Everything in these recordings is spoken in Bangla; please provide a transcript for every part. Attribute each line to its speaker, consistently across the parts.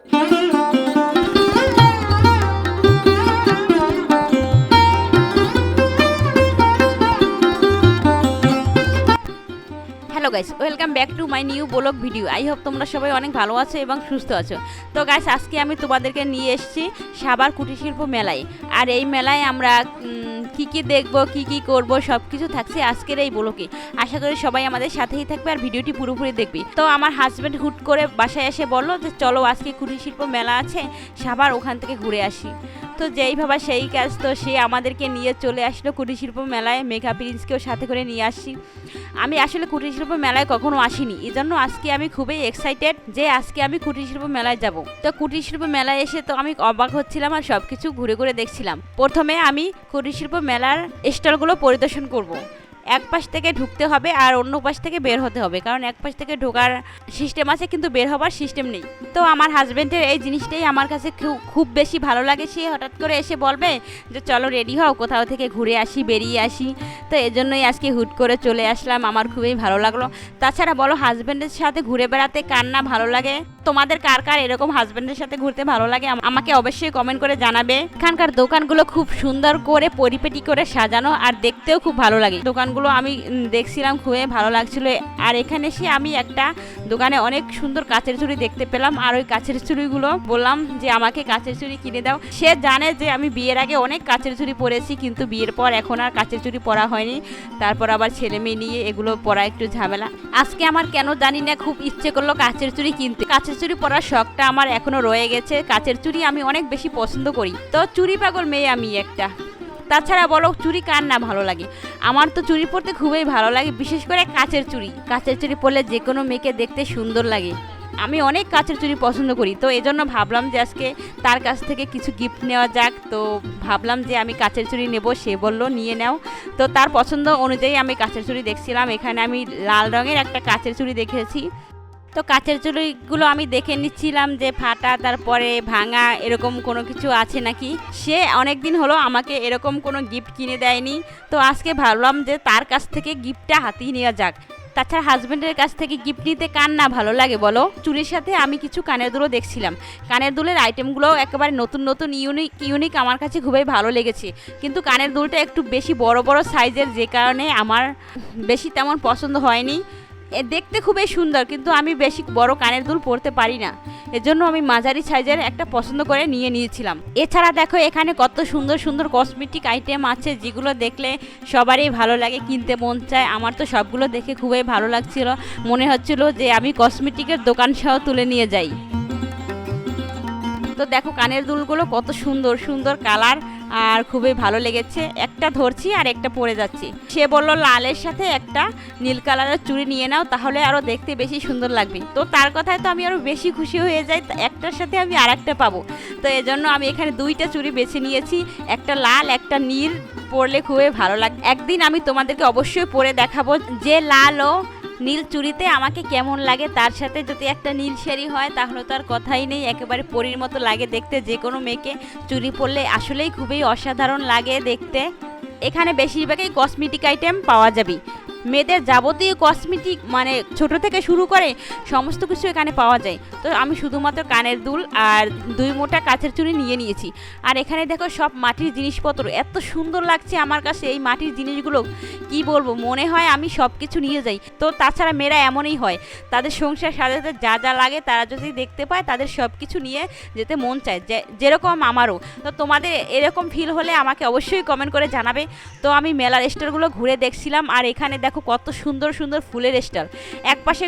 Speaker 1: Hello guys, welcome back to my new blog video. I hope তোমরা সবাই অনেক ভালো আছো এবং সুস্থ আছো। তো গাইস, আজকে আমি তোমাদেরকে নিয়ে এসেছি সাভার কুটির শিল্প মেলায়। আর এই মেলায় আমরা কি দেখবো, কি করব, সব কিছু থাকছে আজকের এই ব্লগে। আশা করি সবাই আমাদের সাথেই থাকবে আর ভিডিওটি পুরোপুরি দেখবি। তো আমার হাজব্যান্ড হুট করে বাসায় এসে বললো যে চলো আজকে কুটির শিল্প মেলা আছে সাভার, ওখান থেকে ঘুরে আসি। তো যেই ভাবা সেই কাজ, তো সে আমাদেরকে নিয়ে চলে আসলো কুটির শিল্প মেলায়। মেঘা প্রিন্সকেও সাথে করে নিয়ে আসি। আমি আসলে কুটির শিল্প মেলায় কখনো আসিনি, এই জন্য আজকে আমি খুবই এক্সাইটেড যে আজকে আমি কুটির শিল্প মেলায় যাব। তো কুটির শিল্প মেলায় এসে তো আমি অবাক হচ্ছিলাম আর সব কিছু ঘুরে ঘুরে দেখছিলাম। প্রথমে আমি কুটির শিল্প মেলার স্টলগুলো পরিদর্শন করব। এক পাশ থেকে ঢুকতে হবে আর অন্য পাশ থেকে বের হতে হবে, কারণ এক পাশ থেকে ঢোকার সিস্টেম আছে কিন্তু বের হবার সিস্টেম নেই। তো আমার হাজব্যান্ডের এই জিনিসটাই আমার কাছে খুব বেশি ভালো লাগে। সে হঠাৎ করে এসে বলবে যে চলো রেডি হও, কোথাও থেকে ঘুরে আসি, বেরিয়ে আসি। তো এজন্যই আজকে হুট করে চলে আসলাম, আমার খুবই ভালো লাগলো। তাছাড়া বলো, হাজব্যান্ডের সাথে ঘুরে বেড়াতে কার না ভালো লাগে? তোমাদের কার কার এরকম হাজব্যান্ডের সাথে ঘুরতে ভালো লাগে আমাকে অবশ্যই কমেন্ট করে জানাবে। এখানকার দোকানগুলো খুব সুন্দর করে পরিপেটি করে সাজানো আর দেখতেও খুব ভালো লাগে। দোকানগুলো আমি দেখছিলাম, খুবই ভালো লাগছিল। আর এখানে এসে আমি একটা দোকানে অনেক সুন্দর কাচের চুড়ি দেখতে পেলাম, আর ওই কাচের চুড়িগুলো বললাম যে আমাকে কাচের চুড়ি কিনে দাও। সে জানে যে আমি বিয়ের আগে অনেক কাচের চুড়ি পরেছি, কিন্তু বিয়ের পর এখন আর কাচের চুড়ি পরা হয়নি। তারপর আবার ছেলে মেয়ে নিয়ে এগুলো পরা একটু ঝামেলা। আজকে আমার কেন জানি না খুব ইচ্ছে করলো কাচের চুড়ি কিনতে। কাচের চুড়ি পরার শখটা আমার এখনো রয়ে গেছে। কাচের চুড়ি আমি অনেক বেশি পছন্দ করি, তো চুড়ি পাগল মেয়ে আমি একটা। তাছাড়া বলো, চুড়ি কার না ভালো লাগে? আমার তো চুড়ি পরতে খুবই ভালো লাগে, বিশেষ করে কাচের চুড়ি। কাচের চুড়ি পরলে যে কোনো মেয়েকে দেখতে সুন্দর লাগে। আমি অনেক কাচের চুড়ি পছন্দ করি, তো এজন্য ভাবলাম যে আজকে তার কাছ থেকে কিছু গিফট নেওয়া যাক। তো ভাবলাম যে আমি কাচের চুড়ি নেব, সে বলল নিয়ে নাও। তো তার পছন্দ অনুযায়ী আমি কাচের চুড়ি দেখছিলাম। এখানে আমি লাল রঙের একটা কাচের চুড়ি দেখেছি। তো কাচের চুড়িগুলো আমি দেখে নিচ্ছিলাম যে ফাটা, তারপরে ভাঙা, এরকম কোনো কিছু আছে নাকি। সে অনেক দিন হলো আমাকে এরকম কোনো গিফট কিনে দেয়নি, তো আজকে ভাবলাম যে তার কাছ থেকে গিফটটা হাতিয়ে নেওয়া যাক। তাছাড়া হাজব্যান্ডের কাছ থেকে গিফট নিতে কার না ভালো লাগে বলো? চুড়ির সাথে আমি কিছু কানের দুলও দেখছিলাম। কানের দুলের আইটেমগুলো একেবারে নতুন নতুন ইউনিক আমার কাছে খুবই ভালো লেগেছে। কিন্তু কানের দুলটা একটু বেশি বড় বড় সাইজের, যে কারণে আমার বেশি তেমন পছন্দ হয়নি। দেখতে খুবই সুন্দর, কিন্তু আমি বেশি বড় কানের দুল পরতে পারি না, এজন্য আমি মাঝারি সাইজের একটা পছন্দ করে নিয়েছিলাম। এছাড়া দেখো এখানে কত সুন্দর সুন্দর কসমেটিক আইটেম আছে, যেগুলো দেখলে সবারই ভালো লাগে, কিনতে মন চায়। আমার তো সবগুলো দেখে খুবই ভালো লাগছিল, মনে হচ্ছিল যে আমি কসমেটিকের দোকান সহ তুলে নিয়ে যাই। তো দেখো কানের দুলগুলো কত সুন্দর সুন্দর কালার, আর খুবই ভালো লেগেছে। একটা ধরছি আর একটা পরে যাচ্ছি। সে বললো লালের সাথে একটা নীল কালারের চুড়ি নিয়ে নাও, তাহলে আরো দেখতে বেশি সুন্দর লাগবে। তো তার কথায় তো আমি আরো বেশি খুশি হয়ে যাই, একটার সাথে আমি আর একটা পাবো। তো এজন্য আমি এখানে দুইটা চুড়ি বেছে নিয়েছি, একটা লাল একটা নীল। পরলে খুবই ভালো লাগে। একদিন আমি তোমাদেরকে অবশ্যই পরে দেখাবো যে লাল ও নীল চুড়িতে আমাকে কেমন লাগে। তার সাথে যদি একটা নীল শাড়ি হয় তাহলে তো আর কথাই নেই, একেবারে পরীর মতো লাগে দেখতে। যে কোনো মেয়েকে চুড়ি পরলে আসলেই খুবই অসাধারণ লাগে দেখতে। এখানে বেশিরভাগই কসমেটিক আইটেম পাওয়া যাবে। মেয়েদের যাবতীয় কসমেটিক, মানে ছোট থেকে শুরু করে সমস্ত কিছু এখানে পাওয়া যায়। তো আমি শুধুমাত্র কানের দুল আর 2 মোটা কাচের চুড়ি নিয়ে নিয়েছি। আর এখানে দেখো সব মাটির জিনিসপত্র, এত সুন্দর লাগছে আমার কাছে এই মাটির জিনিসগুলো, কি বলবো, মনে হয় আমি সব কিছু নিয়ে যাই। তো তাছাড়া মেয়েরা এমনই হয়, তাদের সংসার সাজাতে যা যা লাগে তারা যদি দেখতে পায় তাদের সব কিছু নিয়ে যেতে মন চায়, যেরকম আমারও। তো তোমাদের এরকম ফিল হলে আমাকে অবশ্যই কমেন্ট করে জানাবে। তো আমি মেলার স্টলগুলো ঘুরে দেখছিলাম, আর এখানে দেখো কত সুন্দর সুন্দর ফুলের স্টল। এক পাশে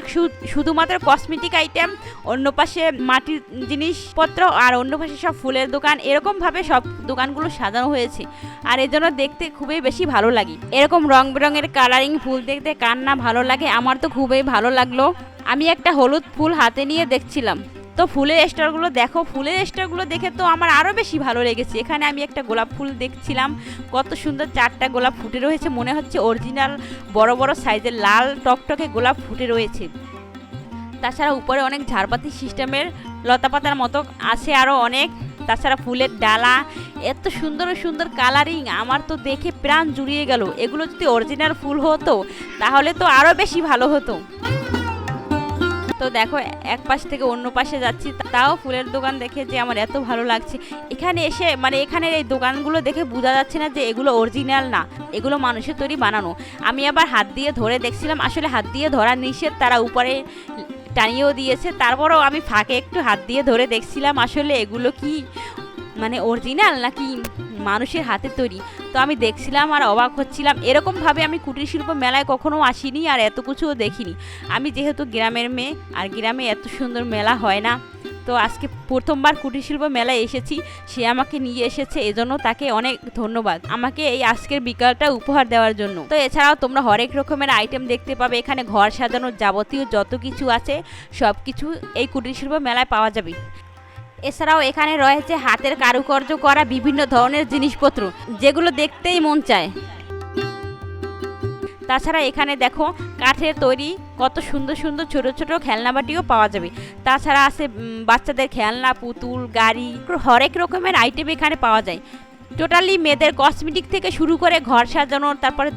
Speaker 1: শুধুমাত্র কসমেটিক আইটেম, অন্য পাশে মাটির জিনিসপত্র, আর অন্য পাশে সব ফুলের দোকান। এরকম ভাবে সব দোকানগুলো সাজানো হয়েছে, আর এজন্য দেখতে খুবই বেশি ভালো লাগে। এরকম রং বেরঙের কালারিং ফুল দেখতে কার না ভালো লাগে? আমার তো খুবই ভালো লাগলো। আমি একটা হলুদ ফুল হাতে নিয়ে দেখছিলাম। তো ফুলের স্টারগুলো দেখো, ফুলের স্টারগুলো দেখে তো আমার আরও বেশি ভালো লেগেছে। এখানে আমি একটা গোলাপ ফুল দেখছিলাম, কত সুন্দর 4টা গোলাপ ফুটে রয়েছে, মনে হচ্ছে অরিজিনাল বড় বড় সাইজের লাল টকটকে গোলাপ ফুটে রয়েছে। তাছাড়া উপরে অনেক ঝাড়বাতি সিস্টেমের লতাপাতার মতো আছে আরও অনেক। তাছাড়া ফুলের ডালা, এত সুন্দর সুন্দর কালারিং, আমার তো দেখে প্রাণ জুড়িয়ে গেল। এগুলো যদি অরিজিনাল ফুল হতো তাহলে তো আরও বেশি ভালো হতো। তো দেখো এক পাশ থেকে অন্য পাশে যাচ্ছি, তাও ফুলের দোকান দেখে যে আমার এত ভালো লাগছে। এখানে এসে মানে এখানের এই দোকানগুলো দেখে বোঝা যাচ্ছে না যে এগুলো অরিজিনাল না, এগুলো মানুষের তৈরি বানানো। আমি আবার হাত দিয়ে ধরে দেখছিলাম, আসলে হাত দিয়ে ধরা নিষেধ, তারা উপরে টানিয়েও দিয়েছে, তারপরেও আমি ফাঁকে একটু হাত দিয়ে ধরে দেখছিলাম আসলে এগুলো কি মানে অরিজিনাল নাকি মানুষের হাতে তৈরি। তো আমি দেখছিলাম আর অবাক হচ্ছিলাম। এরকমভাবে আমি কুটির শিল্প মেলায় কখনো আসিনি আর এত কিছুও দেখিনি। আমি যেহেতু গ্রামের মেয়ে, আর গ্রামে এত সুন্দর মেলা হয় না, তো আজকে প্রথমবার কুটির শিল্প মেলায় এসেছি, সে আমাকে নিয়ে এসেছে, এজন্য তাকে অনেক ধন্যবাদ আমাকে এই আজকের বিকালটা উপহার দেওয়ার জন্য। তো এছাড়াও তোমরা হরেক রকমের আইটেম দেখতে পাবে, এখানে ঘর সাজানোর যাবতীয় যত কিছু আছে সব কিছু এই কুটির শিল্প মেলায় পাওয়া যাবে। এছাড়াও এখানে রয়েছে হাতের কারুকার্য করা বিভিন্ন ধরনের জিনিসপত্র, যেগুলো দেখতেই মন চায়। তাছাড়া এখানে দেখো কাঠের তৈরি কত সুন্দর সুন্দর ছোট ছোট খেলনাবাটিও পাওয়া যাবে। তাছাড়া আছে বাচ্চাদের খেলনা, পুতুল, গাড়ি, হরেক রকমের আইটেম এখানে পাওয়া যায়। টোটালি মেয়েদের কসমেটিক থেকে শুরু করে ঘর সাজানোর, তারপরে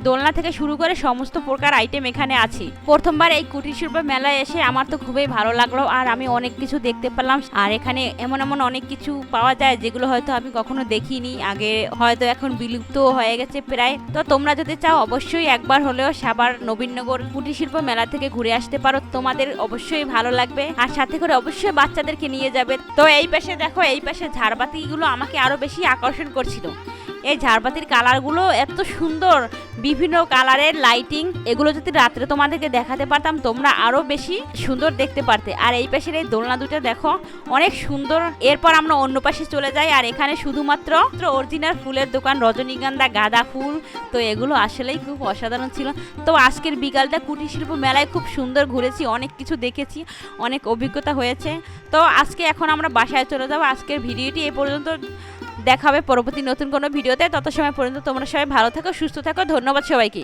Speaker 1: দোলনা থেকে শুরু করে সমস্ত প্রকার আইটেম এখানে আছে। প্রথমবার এই কুটির শিল্প মেলায় এসে আমার তো খুবই ভালো লাগলো, আর আমি অনেক কিছু দেখতে পেলাম। আর এখানে এমন এমন অনেক কিছু পাওয়া যায় যেগুলো হয়তো আমি কখনো দেখিনি আগে, হয়তো এখন বিলুপ্ত হয়ে গেছে প্রায়। তো তোমরা যদি চাও অবশ্যই একবার হলেও সাভার নবীনগর কুটির শিল্প মেলা থেকে ঘুরে আসতে পারো, তোমাদের অবশ্যই ভালো লাগবে। আর সাথে করে অবশ্যই বাচ্চাদেরকে নিয়ে যাবে। তো এই পাশে দেখো, এই পাশে ঝাড়বাতিগুলো আমাকে আরো বেশি আকর্ষণ করছিল। এই ঝাড়বাতির কালারগুলো এত সুন্দর, বিভিন্ন কালারের লাইটিং, এগুলো যদি রাত্রে তোমাদেরকে দেখাতে পারতাম তোমরা আরো বেশি সুন্দর দেখতে পারতে। আর এই পাশের এই দোলনা দুটো দেখো অনেক সুন্দর। এরপর আমরা অন্য পাশে চলে যাই, আর এখানে শুধুমাত্র অরিজিনাল ফুলের দোকান, রজনীগন্ধা, গাঁদা ফুল। তো এগুলো আসলেই খুব অসাধারণ ছিল। তো আজকের বিকালটা কুটির শিল্প মেলায় খুব সুন্দর ঘুরেছি, অনেক কিছু দেখেছি, অনেক অভিজ্ঞতা হয়েছে। তো আজকে এখন আমরা বাসায় চলে যাবো। আজকের ভিডিওটি এ পর্যন্ত, দেখা হবে পরবর্তী নতুন কোনো ভিডিওতে। তত সময় পর্যন্ত তোমরা সবাই ভালো থাকো, সুস্থ থাকো। ধন্যবাদ সবাইকে।